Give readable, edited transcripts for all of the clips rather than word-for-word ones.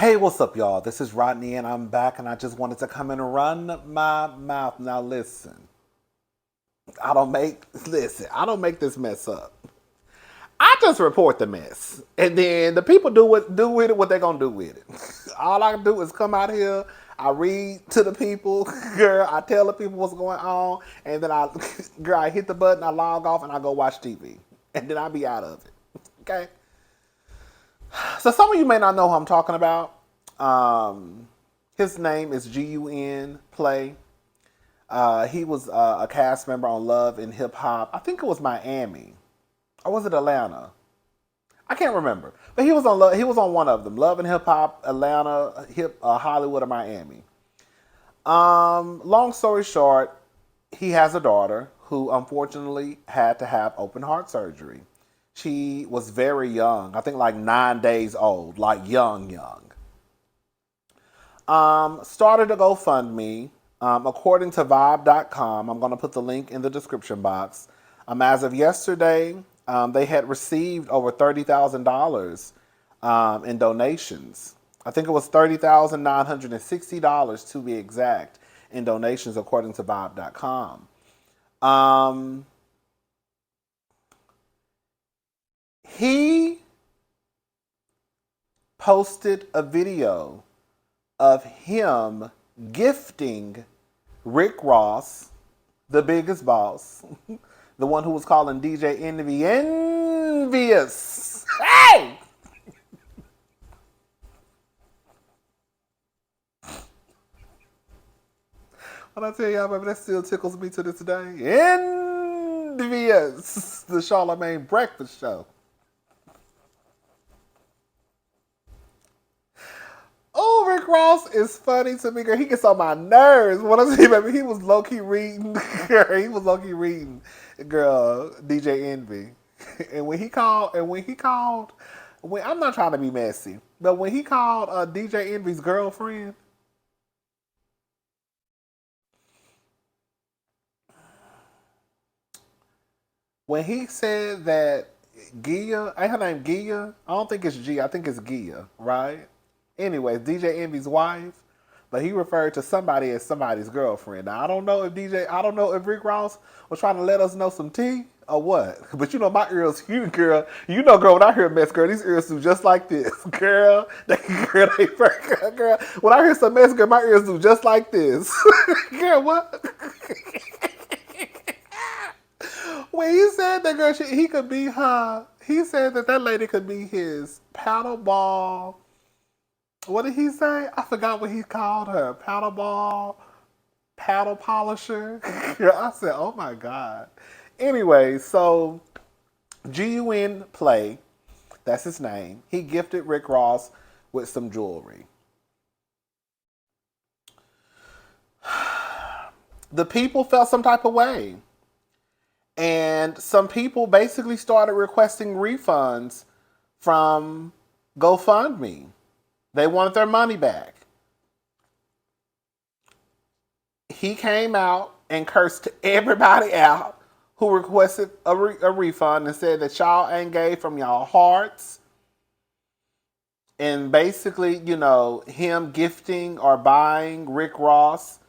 Hey, what's up, y'all? This is Rodney, and I'm back, and I just wanted to come and run my mouth. Now, listen, I don't make this mess up. I just report the mess, and then the people do with it what they're gonna do with it. All I can do is come out here. I read to the people, girl. I tell the people what's going on, and then girl, I hit the button, I log off, and I go watch TV, and then I be out of it. Okay. So some of you may not know who I'm talking about. Um, his name is Gun Play. He was a cast member on Love and Hip Hop. I think it was Miami, or was it Atlanta? I can't remember. But he was on He was on one of them: Love and Hip Hop, Atlanta, Hollywood, or Miami. Long story short, he has a daughter who unfortunately had to have open heart surgery. She was very young. I think like 9 days old, like young, young. Started a GoFundMe. According to Vibe.com, I'm going to put the link in the description box. As of yesterday, they had received over $30,000 in donations. I think it was $30,960 to be exact in donations, according to Vibe.com. He posted a video of him gifting Rick Ross, the biggest boss, the one who was calling DJ Envy envious. Hey! When I tell y'all, baby, that still tickles me to this day. Envious, the Charlemagne Breakfast Show. Oh, Rick Ross is funny to me, girl. He gets on my nerves. What I see, baby, he was low key reading. Girl, he was low key reading, girl, DJ Envy. And when I'm not trying to be messy, but when he called DJ Envy's girlfriend, when he said that Gia, ain't her name Gia? I don't think it's G. I think it's Gia, right? Anyways, DJ Envy's wife, but he referred to somebody as somebody's girlfriend. Now I don't know if Rick Ross was trying to let us know some tea or what. But you know my ears, girl, girl, when I hear mess, girl, these ears do just like this, girl. Girl. When I hear some mess, girl, my ears do just like this, girl. What? When he said that girl, he could be her. He said that lady could be his paddle ball. What did he say? I forgot what he called her. Paddle ball, paddle polisher. I said, oh my God. Anyway, so Gun Play, that's his name. He gifted Rick Ross with some jewelry. The people felt some type of way. And some people basically started requesting refunds from GoFundMe. They wanted their money back. He came out and cursed everybody out who requested a refund and said that y'all ain't gave from y'all hearts. And basically, him gifting or buying Rick Ross,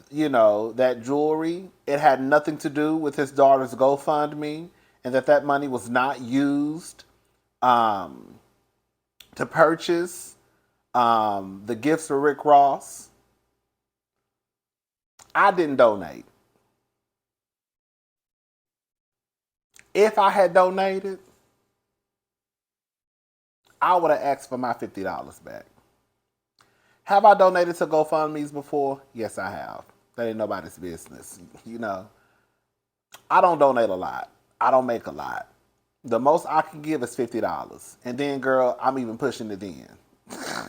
that jewelry, it had nothing to do with his daughter's GoFundMe, and that money was not used to purchase the gifts for Rick Ross. I didn't donate. If I had donated, I would have asked for my $50 back. Have I donated to GoFundMe's before? Yes, I have. That ain't nobody's business. I don't donate a lot. I don't make a lot. The most I can give is $50. And then, girl, I'm even pushing it in.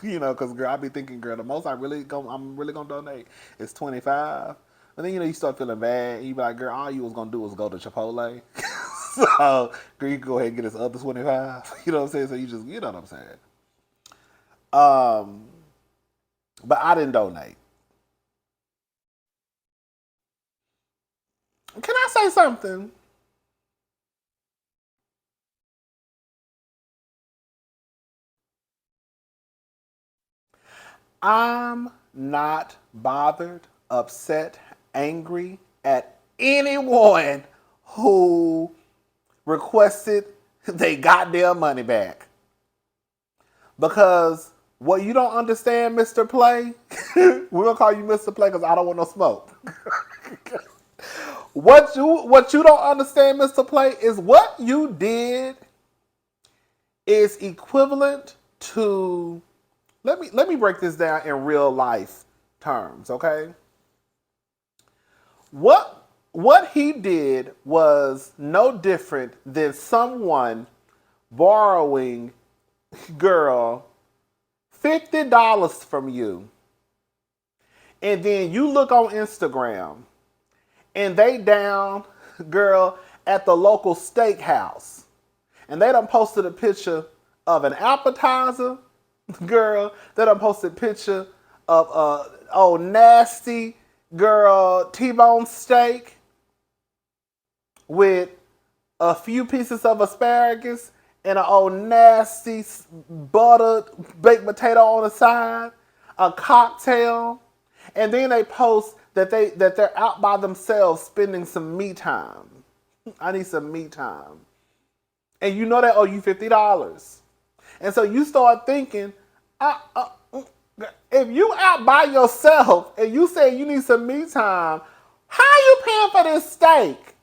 Because, girl, I be thinking, girl, the most I'm really gonna donate is 25. But then, you start feeling bad. And you be like, girl, all you was gonna do was go to Chipotle. So, girl, you can go ahead and get this other 25. You know what I'm saying? So you just, you know what I'm saying? Um, but I didn't donate. Can I say something? I'm not bothered, upset, angry at anyone who requested they goddamn money back. Because what you don't understand, Mr. Play, we're gonna call you Mr. Play because I don't want no smoke. What you don't understand, Mr. Play, is what you did is equivalent to let me break this down in real life terms, okay? What he did was no different than someone borrowing, girl, $50 from you, and then you look on Instagram and they down, girl, at the local steakhouse, and they done posted a picture of an appetizer, girl. They done posted a picture of old nasty, girl, T-bone steak with a few pieces of asparagus and an old nasty buttered baked potato on the side, a cocktail, and then they post that they're out by themselves spending some me time. I need some me time. And you know they owe you $50. And so you start thinking, if you out by yourself and you say you need some me time, how are you paying for this steak?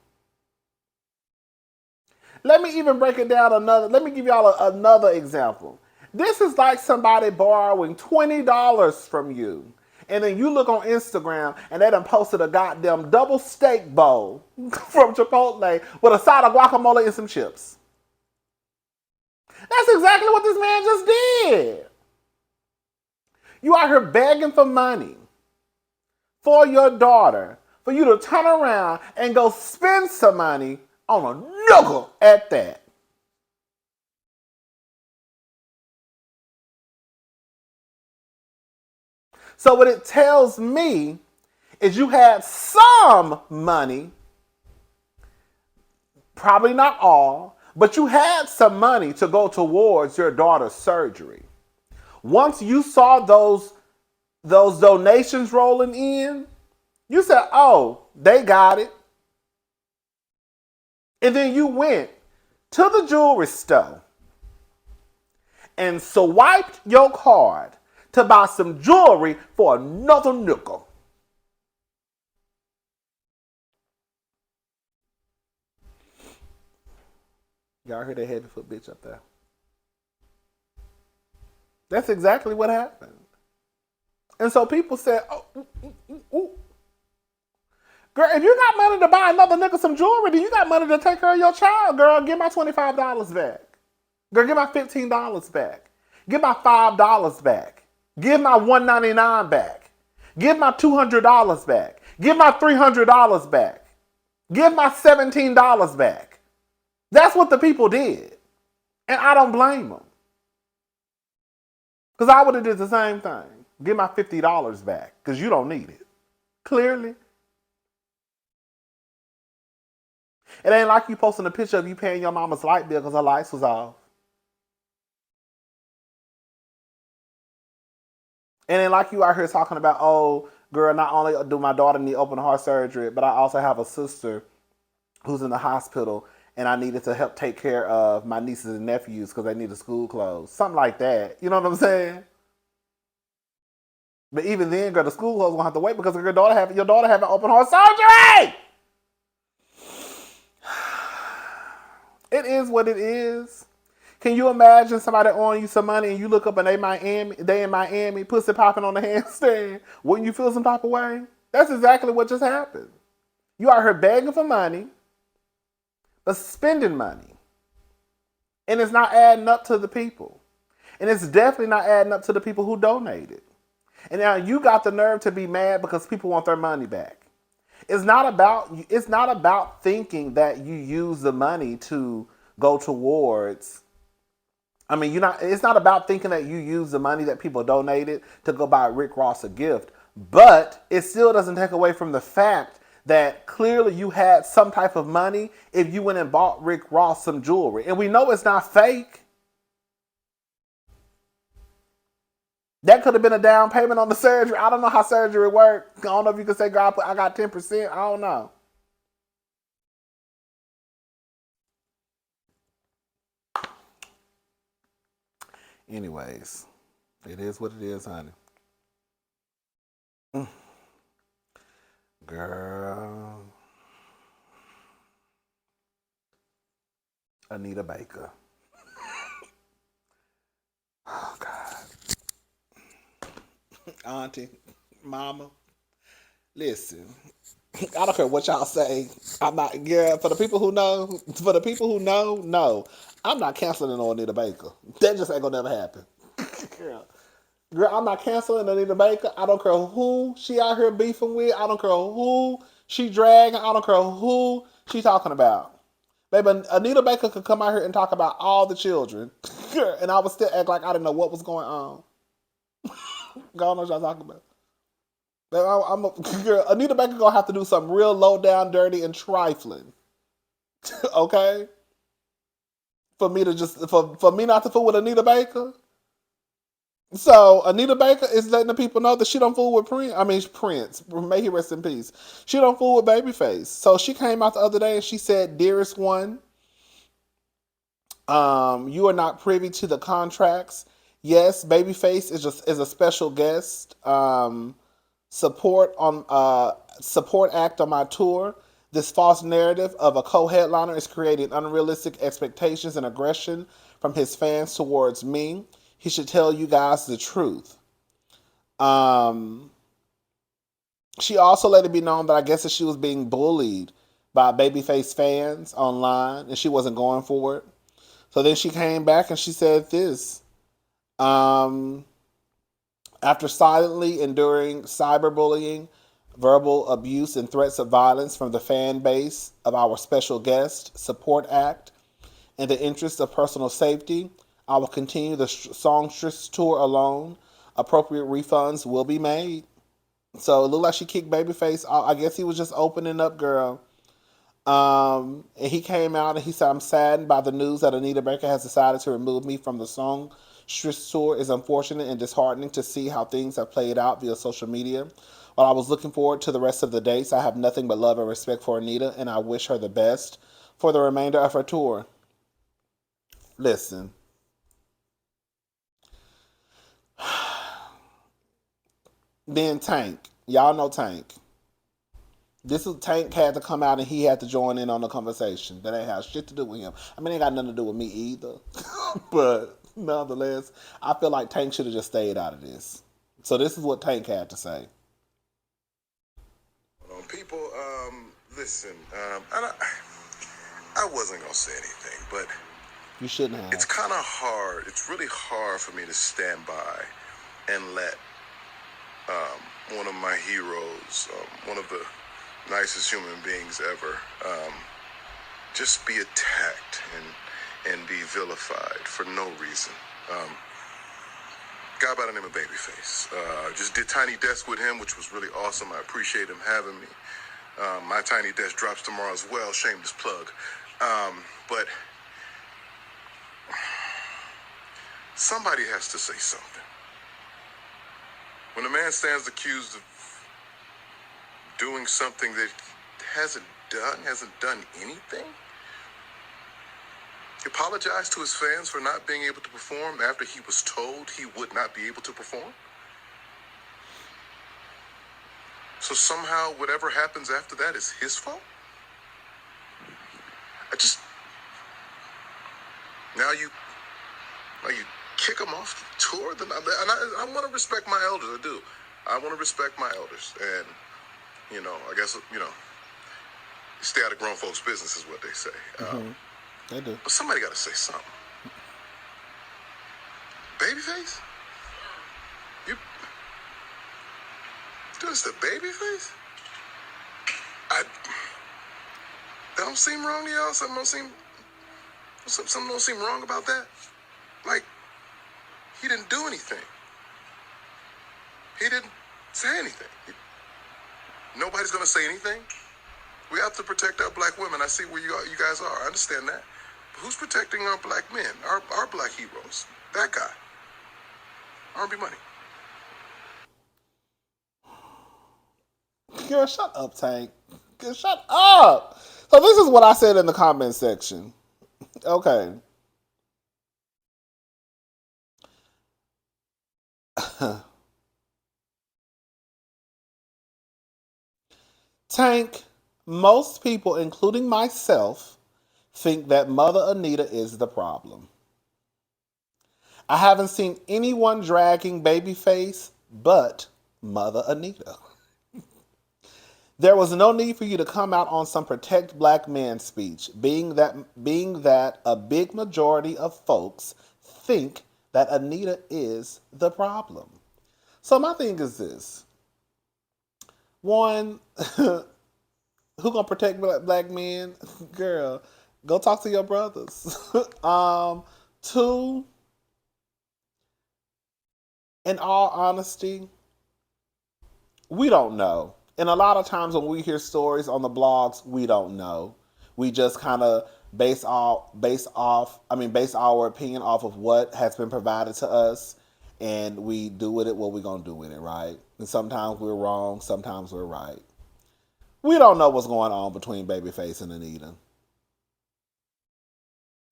Let me even break it down let me give y'all another example. This is like somebody borrowing $20 from you. And then you look on Instagram and they done posted a goddamn double steak bowl from Chipotle with a side of guacamole and some chips. That's exactly what this man just did. You out here begging for money for your daughter, for you to turn around and go spend some money on a nigga at that. So what it tells me is you had some money, probably not all, but you had some money to go towards your daughter's surgery. Once you saw those donations rolling in, you said, oh, they got it. And then you went to the jewelry store and swiped your card to buy some jewelry for another nickel. Y'all hear that heavy foot bitch up there? That's exactly what happened. And so people said, oh, ooh. Girl, if you got money to buy another nigga some jewelry, then you got money to take care of your child, girl. Give my $25 back. Girl, give my $15 back. Give my $5 back. Give my $199 back. Give my $200 back. Give my $300 back. Give my $17 back. That's what the people did. And I don't blame them. Because I would have did the same thing. Give my $50 back. Because you don't need it. Clearly. It ain't like you posting a picture of you paying your mama's light bill because her lights was off. It ain't like you out here talking about, oh, girl, not only do my daughter need open heart surgery, but I also have a sister who's in the hospital and I needed to help take care of my nieces and nephews because they needed school clothes. Something like that. You know what I'm saying? But even then, girl, the school clothes gonna have to wait because your daughter having open heart surgery. It is what it is. Can you imagine somebody owing you some money and you look up and they in Miami, pussy popping on the handstand? Wouldn't you feel some type of way? That's exactly what just happened. You out here begging for money, but spending money. And it's not adding up to the people. And it's definitely not adding up to the people who donated. And now you got the nerve to be mad because people want their money back. It's not about thinking that you use the money to go towards. It's not about thinking that you use the money that people donated to go buy Rick Ross a gift. But it still doesn't take away from the fact that clearly you had some type of money if you went and bought Rick Ross some jewelry. And we know it's not fake. That could have been a down payment on the surgery. I don't know how surgery works. I don't know if you could say, girl, I got 10%. I don't know. Anyways, it is what it is, honey. Girl, Anita Baker. Oh, God. Auntie, mama, listen. I don't care what y'all say. I'm not, girl, for the people who know, no. I'm not canceling on Anita Baker. That just ain't gonna never happen. Girl. Girl, I'm not canceling Anita Baker. I don't care who she out here beefing with. I don't care who she dragging. I don't care who she talking about. Baby, Anita Baker could come out here and talk about all the children. And I would still act like I didn't know what was going on. God knows what y'all talking about. Girl, Anita Baker gonna have to do something real low down, dirty, and trifling. Okay? For me to just for me not to fool with Anita Baker. So Anita Baker is letting the people know that she don't fool with Prince. I mean Prince. May he rest in peace. She don't fool with Babyface. So she came out the other day and she said, "Dearest one, you are not privy to the contracts. Yes, Babyface is a special guest. Support act on my tour. This false narrative of a co-headliner is creating unrealistic expectations and aggression from his fans towards me. He should tell you guys the truth." Um, she also let it be known that I guess that she was being bullied by Babyface fans online and she wasn't going for it. So then she came back and she said this. Um, After silently enduring cyberbullying, verbal abuse, and threats of violence from the fan base of our special guest support act, in the interest of personal safety, I will continue the songstress tour alone. Appropriate refunds will be made. So it looked like she kicked Babyface. I guess he was just opening up, girl. And he came out and he said, "I'm saddened by the news that Anita Baker has decided to remove me from the songstress tour. It's unfortunate and disheartening to see how things have played out via social media. While I was looking forward to the rest of the dates, I have nothing but love and respect for Anita, and I wish her the best for the remainder of her tour." Listen, then Tank. Y'all know Tank. This is Tank had to come out and he had to join in on the conversation. That ain't have shit to do with him. I mean, it ain't got nothing to do with me either. But nonetheless, I feel like Tank should have just stayed out of this. So this is what Tank had to say. People, listen, I wasn't going to say anything, but you shouldn't have. It's kind of hard. It's really hard for me to stand by and let one of my heroes, one of the nicest human beings ever, just be attacked and be vilified for no reason. Guy by the name of Babyface. Just did Tiny Desk with him, which was really awesome. I appreciate him having me. My Tiny Desk drops tomorrow as well. Shameless plug. But somebody has to say something. When a man stands accused of doing something that hasn't done anything, he apologized to his fans for not being able to perform after he was told he would not be able to perform. So somehow whatever happens after that is his fault? Now you kick him off the tour? And I want to respect my elders, I do. I want to respect my elders. And, I guess, stay out of grown folks' business is what they say. They do. But somebody got to say something. Babyface? You doing this to Babyface? That don't seem wrong to y'all? Something don't seem wrong about that? Like, he didn't do anything. He didn't say anything. Nobody's going to say anything? We have to protect our black women. I see where you guys are. I understand that. But who's protecting our black men, our black heroes? That guy. R&B Money. Girl, shut up, Tank. Girl, shut up. So this is what I said in the comment section. Okay. Tank, most people, including myself, think that Mother Anita is the problem. I haven't seen anyone dragging Babyface but Mother Anita. There was no need for you to come out on some protect black men speech, being that a big majority of folks think that Anita is the problem. So my thing is this. One, who gonna protect black men? Girl, go talk to your brothers. Two, in all honesty, we don't know. And a lot of times when we hear stories on the blogs, we don't know. We just kind of base our opinion off of what has been provided to us, and we do with it what we're gonna do with it, right? And sometimes we're wrong, sometimes we're right. We don't know what's going on between Babyface and Anita.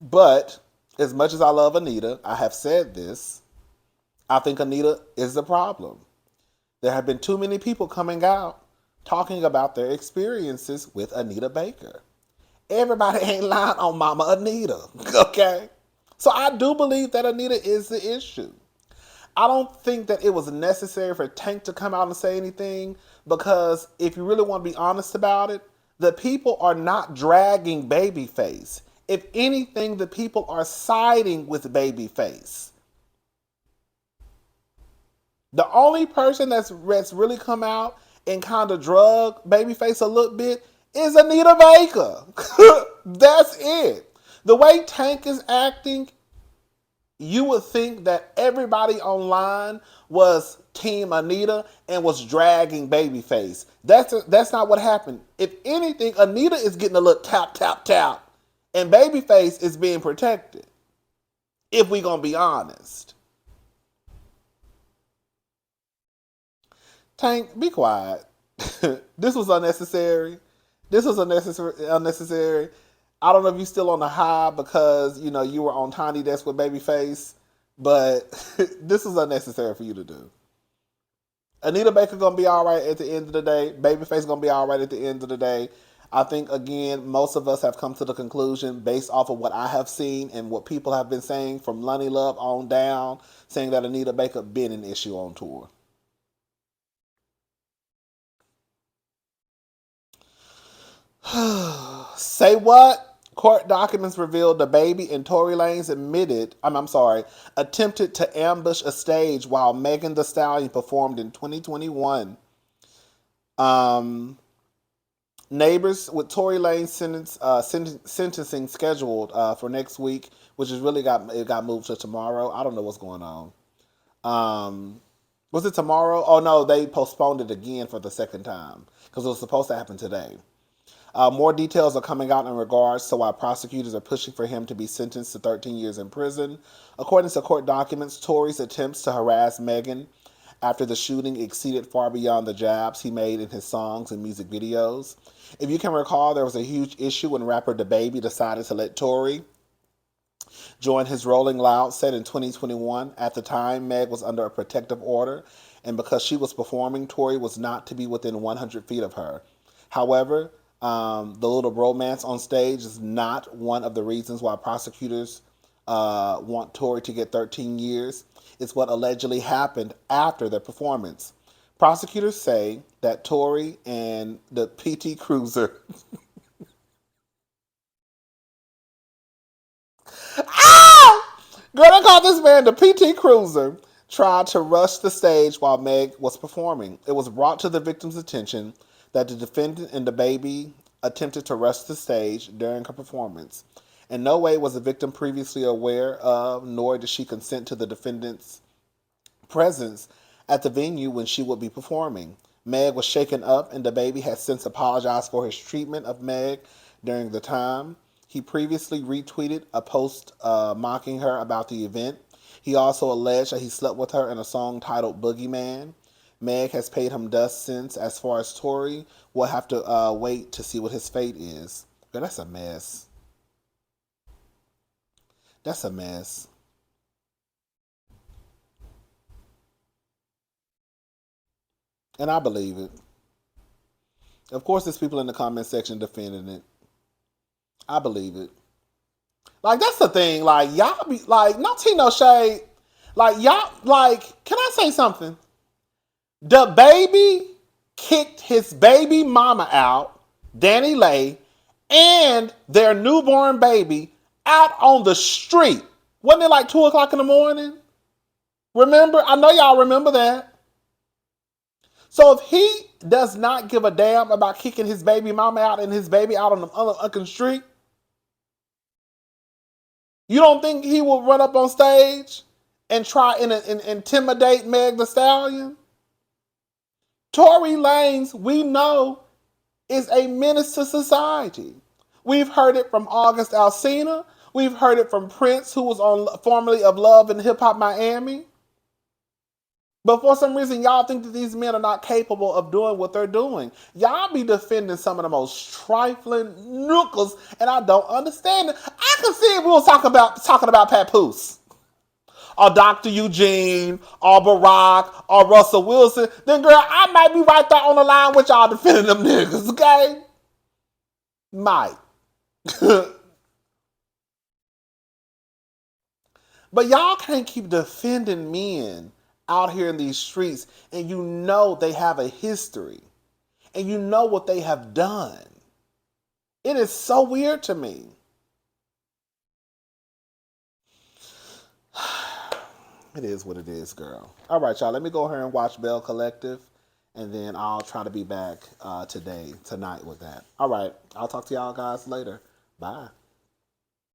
But as much as I love Anita, I have said this, I think Anita is the problem. There have been too many people coming out talking about their experiences with Anita Baker. Everybody ain't lying on Mama Anita, okay? So I do believe that Anita is the issue. I don't think that it was necessary for Tank to come out and say anything because if you really want to be honest about it, the people are not dragging Babyface. If anything, the people are siding with Babyface. The only person that's really come out and kind of drug Babyface a little bit is Anita Baker. That's it. The way Tank is acting, you would think that everybody online was Team Anita and was dragging Babyface. That's not what happened. If anything, Anita is getting a little tap, tap, tap, and Babyface is being protected. If we gonna be honest. Tank, be quiet. This was unnecessary. This was unnecessary. I don't know if you're still on the high because you were on Tiny Desk with Babyface, but this is unnecessary for you to do. Anita Baker gonna be all right at the end of the day. Babyface gonna be all right at the end of the day. I think again, most of us have come to the conclusion based off of what I have seen and what people have been saying from Lonnie Love on down, saying that Anita Baker been an issue on tour. Say what? Court documents revealed Dababy and Tory Lanez attempted to ambush a stage while Megan Thee Stallion performed in 2021. Um, Neighbors with Tory Lanez sentencing scheduled for next week, which is really got moved to tomorrow. I don't know what's going on. Was it tomorrow? Oh no, they postponed it again for the second time because it was supposed to happen today. More details are coming out in regards to why prosecutors are pushing for him to be sentenced to 13 years in prison. According to court documents, Tory's attempts to harass Megan after the shooting exceeded far beyond the jabs he made in his songs and music videos. If you can recall, there was a huge issue when rapper Dababy decided to let Tory join his Rolling Loud set in 2021. At the time, Meg was under a protective order, and because she was performing, Tory was not to be within 100 feet of her. However, the little bromance on stage is not one of the reasons why prosecutors want Tory to get 13 years. It's what allegedly happened after their performance. Prosecutors say that Tory and the PT Cruiser ah! Girl, they called this man the PT Cruiser tried to rush the stage while Meg was performing. It was brought to the victim's attention that the defendant and Dababy attempted to rush the stage during her performance. In no way was the victim previously aware of, nor did she consent to the defendant's presence at the venue when she would be performing. Meg was shaken up, and Dababy has since apologized for his treatment of Meg during the time. He previously retweeted a post mocking her about the event. He also alleged that he slept with her in a song titled Boogeyman. Meg has paid him dust since. As far as Tory, we'll have to wait to see what his fate is. Girl, that's a mess. That's a mess. And I believe it. Of course, there's people in the comment section defending it. I believe it. Like, that's the thing. Like, y'all be like, no tea, no shade. Like, y'all, like, can I say something? Dababy kicked his baby mama out, NPLAY, and their newborn baby out on the street. Wasn't it like 2 o'clock in the morning? Remember? I know y'all remember that. So if he does not give a damn about kicking his baby mama out and his baby out on the other street, you don't think he will run up on stage and try and intimidate Meg the Stallion? Tory Lanez, we know, is a menace to society. We've heard it from August Alsina. We've heard it from Prince, who was on formerly of Love and Hip Hop Miami. But for some reason, y'all think that these men are not capable of doing what they're doing. Y'all be defending some of the most trifling nookers, and I don't understand it. I can see if we was talking about Papoose, or Dr. Eugene, or Barack, or Russell Wilson. Then, girl, I might be right there on the line with y'all defending them niggas, okay? Might. But y'all can't keep defending men out here in these streets, and you know they have a history, and you know what they have done. It is so weird to me. It is what it is, girl. All right, y'all, let me go here and watch Bell Collective, and then I'll try to be back tonight with that. All right, I'll talk to y'all guys later. Bye.